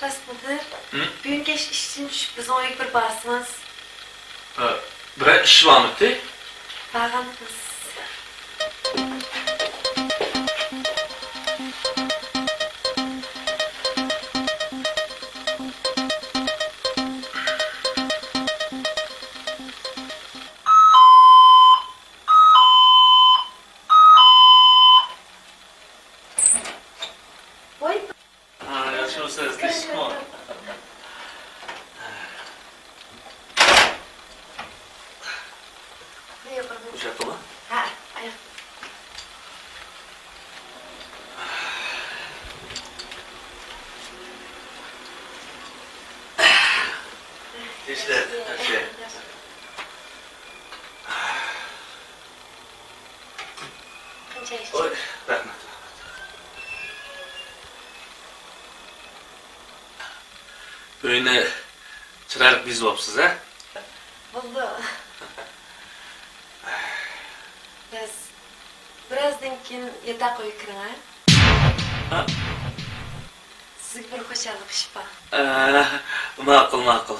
Rasputin, bugün geç işten düşüp biz oyuk bir barsınız. Bir iş var mı ki? Bağımız. Oy. Şu sözlü iş mi var? Ne yapalım? Uçakta mı? Ha, ayak. İşte şey. Kanca iş. Oy, rahmet. Böyle çırarak biz olupsuz ha? Oldu. Biz birazdan keyin yatak uykuring ha. Ha? Sizga bir xo'jalik ish bor. Ma'qul, ma'qul.